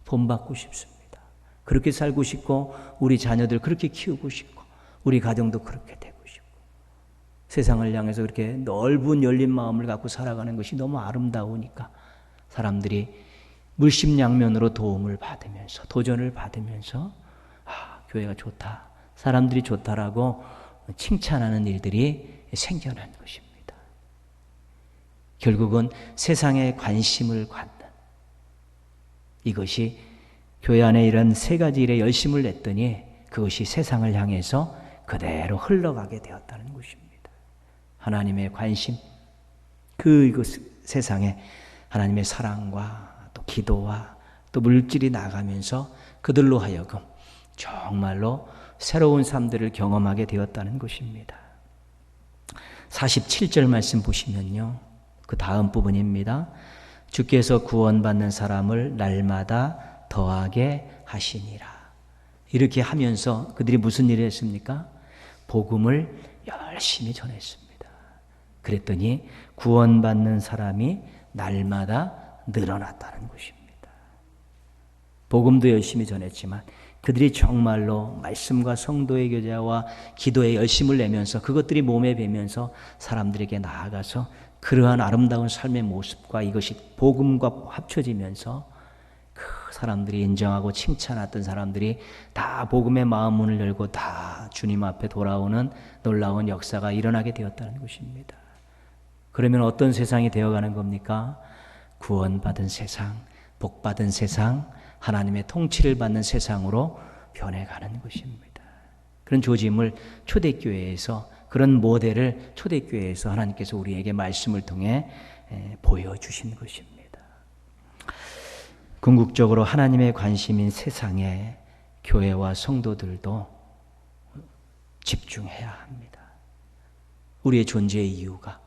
본받고 싶습니다. 그렇게 살고 싶고 우리 자녀들 그렇게 키우고 싶고 우리 가정도 그렇게 되고 싶고 세상을 향해서 그렇게 넓은 열린 마음을 갖고 살아가는 것이 너무 아름다우니까 사람들이 물심양면으로 도움을 받으면서 도전을 받으면서 교회가 좋다, 사람들이 좋다라고 칭찬하는 일들이 생겨난 것입니다. 결국은 세상에 관심을 갖는 이것이 교회 안에 이런 세 가지 일에 열심을 냈더니 그것이 세상을 향해서 그대로 흘러가게 되었다는 것입니다. 하나님의 관심, 그 세상에 하나님의 사랑과 또 기도와 또 물질이 나가면서 그들로 하여금 정말로 새로운 삶들을 경험하게 되었다는 것입니다. 47절 말씀 보시면요, 그 다음 부분입니다. 주께서 구원받는 사람을 날마다 더하게 하시니라. 이렇게 하면서 그들이 무슨 일을 했습니까? 복음을 열심히 전했습니다. 그랬더니 구원받는 사람이 날마다 늘어났다는 것입니다. 복음도 열심히 전했지만 그들이 정말로 말씀과 성도의 교제와 기도에 열심을 내면서 그것들이 몸에 배면서 사람들에게 나아가서 그러한 아름다운 삶의 모습과 이것이 복음과 합쳐지면서 그 사람들이 인정하고 칭찬했던 사람들이 다 복음의 마음 문을 열고 다 주님 앞에 돌아오는 놀라운 역사가 일어나게 되었다는 것입니다. 그러면 어떤 세상이 되어가는 겁니까? 구원받은 세상, 복받은 세상, 하나님의 통치를 받는 세상으로 변해가는 것입니다. 그런 조짐을 초대교회에서, 그런 모델을 초대교회에서 하나님께서 우리에게 말씀을 통해 보여주신 것입니다. 궁극적으로 하나님의 관심인 세상에 교회와 성도들도 집중해야 합니다. 우리의 존재의 이유가,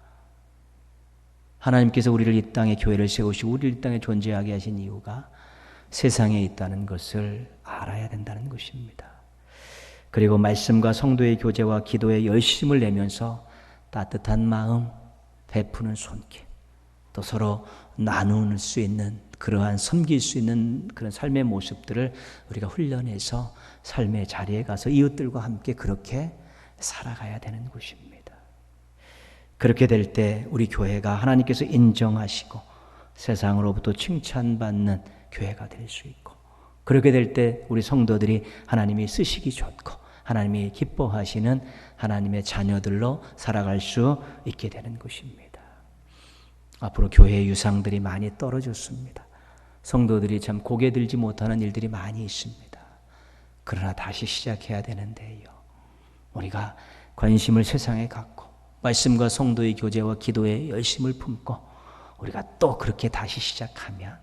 하나님께서 우리를 이 땅에 교회를 세우시고 우리를 이 땅에 존재하게 하신 이유가 세상에 있다는 것을 알아야 된다는 것입니다. 그리고 말씀과 성도의 교제와 기도에 열심을 내면서 따뜻한 마음, 베푸는 손길, 또 서로 나눌 수 있는, 그러한 섬길 수 있는 그런 삶의 모습들을 우리가 훈련해서 삶의 자리에 가서 이웃들과 함께 그렇게 살아가야 되는 것입니다. 그렇게 될 때 우리 교회가 하나님께서 인정하시고 세상으로부터 칭찬받는 교회가 될 수 있고, 그렇게 될 때 우리 성도들이 하나님이 쓰시기 좋고 하나님이 기뻐하시는 하나님의 자녀들로 살아갈 수 있게 되는 것입니다. 앞으로 교회의 유상들이 많이 떨어졌습니다. 성도들이 참 고개 들지 못하는 일들이 많이 있습니다. 그러나 다시 시작해야 되는데요, 우리가 관심을 세상에 갖고 말씀과 성도의 교제와 기도에 열심을 품고 우리가 또 그렇게 다시 시작하면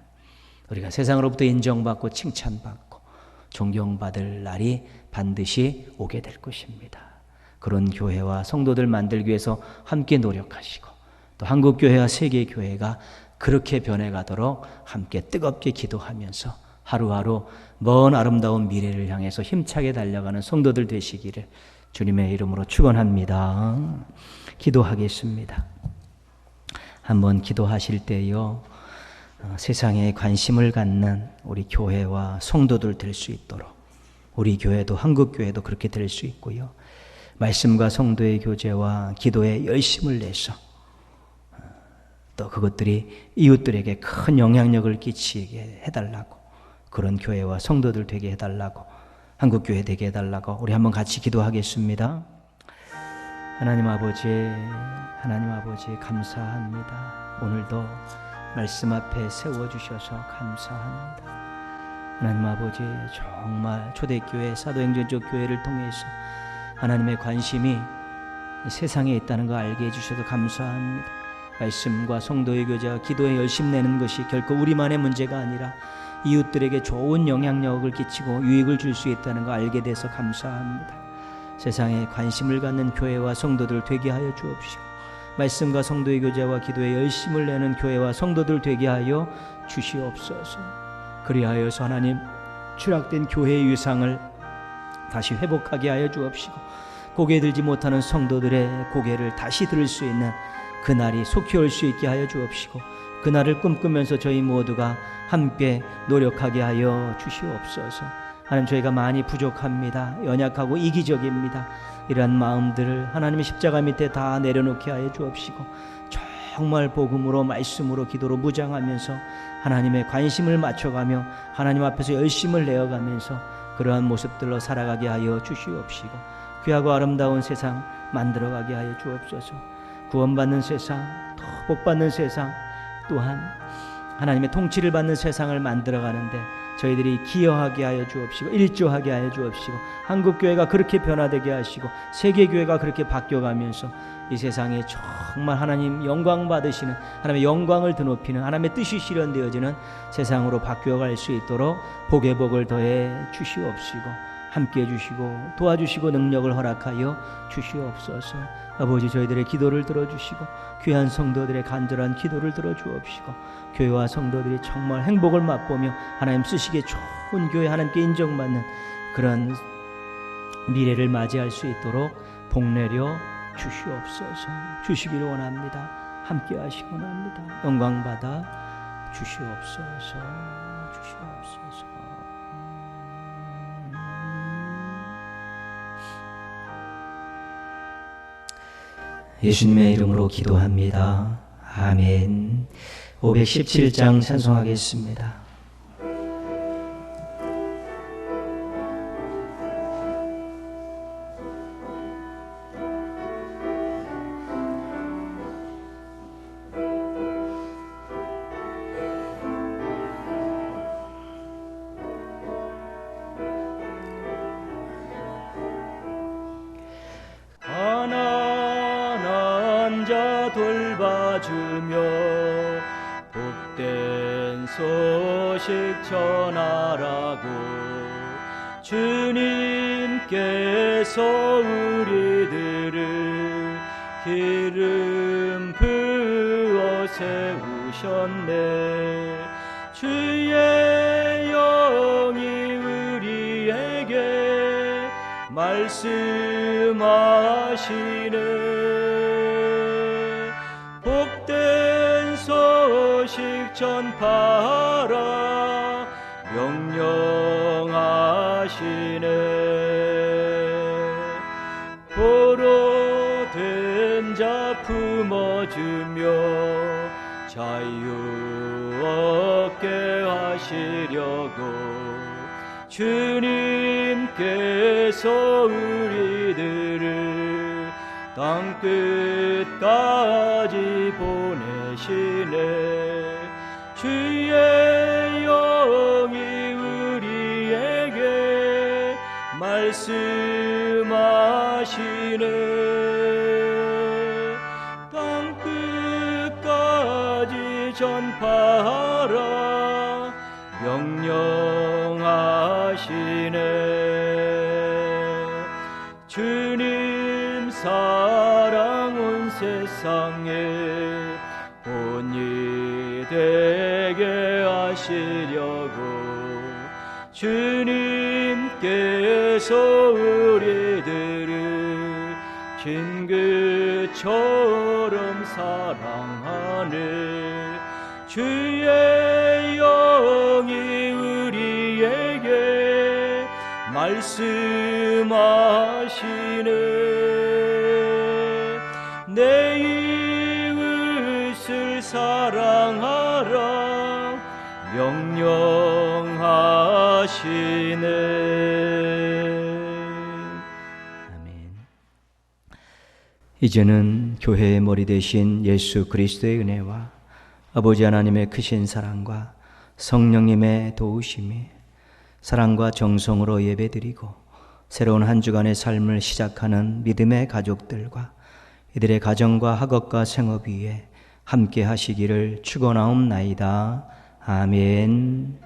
우리가 세상으로부터 인정받고 칭찬받고 존경받을 날이 반드시 오게 될 것입니다. 그런 교회와 성도들 만들기 위해서 함께 노력하시고 또 한국교회와 세계교회가 그렇게 변해가도록 함께 뜨겁게 기도하면서 하루하루 먼 아름다운 미래를 향해서 힘차게 달려가는 성도들 되시기를 주님의 이름으로 축원합니다. 기도하겠습니다. 한번 기도하실 때요, 세상에 관심을 갖는 우리 교회와 성도들 될 수 있도록, 우리 교회도 한국교회도 그렇게 될 수 있고요, 말씀과 성도의 교제와 기도에 열심을 내서 또 그것들이 이웃들에게 큰 영향력을 끼치게 해달라고, 그런 교회와 성도들 되게 해달라고, 한국교회 되게 해달라고 우리 한번 같이 기도하겠습니다. 하나님 아버지 감사합니다. 오늘도 말씀 앞에 세워주셔서 감사합니다. 하나님 아버지, 정말 초대교회, 사도행전적 교회를 통해서 하나님의 관심이 세상에 있다는 거 알게 해주셔서 감사합니다. 말씀과 성도의 교제와 기도에 열심 내는 것이 결코 우리만의 문제가 아니라 이웃들에게 좋은 영향력을 끼치고 유익을 줄 수 있다는 거 알게 돼서 감사합니다. 세상에 관심을 갖는 교회와 성도들 되게 하여 주옵시고, 말씀과 성도의 교제와 기도에 열심을 내는 교회와 성도들 되게 하여 주시옵소서. 그리하여서 하나님, 추락된 교회의 유상을 다시 회복하게 하여 주옵시고, 고개 들지 못하는 성도들의 고개를 다시 들을 수 있는 그날이 속히 올 수 있게 하여 주옵시고, 그날을 꿈꾸면서 저희 모두가 함께 노력하게 하여 주시옵소서. 하나님, 저희가 많이 부족합니다. 연약하고 이기적입니다. 이러한 마음들을 하나님의 십자가 밑에 다 내려놓게 하여 주옵시고, 정말 복음으로, 말씀으로, 기도로 무장하면서 하나님의 관심을 맞춰가며 하나님 앞에서 열심을 내어가면서 그러한 모습들로 살아가게 하여 주시옵시고, 귀하고 아름다운 세상 만들어가게 하여 주옵소서. 구원받는 세상, 더 복받는 세상, 또한 하나님의 통치를 받는 세상을 만들어가는데 저희들이 기여하게 하여 주옵시고, 일조하게 하여 주옵시고, 한국교회가 그렇게 변화되게 하시고 세계교회가 그렇게 바뀌어가면서 이 세상에 정말 하나님 영광 받으시는, 하나님의 영광을 드높이는, 하나님의 뜻이 실현되어지는 세상으로 바뀌어갈 수 있도록 복의 복을 더해 주시옵시고, 함께해 주시고 도와주시고 능력을 허락하여 주시옵소서. 아버지, 저희들의 기도를 들어주시고 귀한 성도들의 간절한 기도를 들어주옵시고, 교회와 성도들이 정말 행복을 맛보며 하나님 쓰시기에 좋은 교회, 하나님께 인정받는 그런 미래를 맞이할 수 있도록 복내려 주시옵소서. 주시기를 원합니다. 함께 하시기 원합니다. 영광 받아 주시옵소서. 주시옵소서. 예수님의 이름으로 기도합니다. 아멘. 517장 찬송하겠습니다. 돌봐주며 복된 소식 전하라고 주님께서 우리들을 기름 부어 세우셨네. 주의 영이 우리에게 말씀하시네. 소식 전파하라 명령하시네. 포로된 자 품어주며 자유 얻게 하시려고 주님께서 우리들을 땅끝까지 보내시네. 주의 영이 우리에게 말씀하시네. 땅끝까지 전파하라 명령하시네. 주님 사랑 온 세상에 본이 되게 하시려고 주님께서 우리들을 진그처럼 사랑하네. 주의 영이 우리에게 말씀하시네. 내 이웃을 사랑하라 명령하시네. 아멘. 이제는 교회의 머리 되신 예수 그리스도의 은혜와 아버지 하나님의 크신 사랑과 성령님의 도우심이 사랑과 정성으로 예배드리고 새로운 한 주간의 삶을 시작하는 믿음의 가족들과 이들의 가정과 학업과 생업 위에 함께 하시기를 축원하옵나이다. 아멘.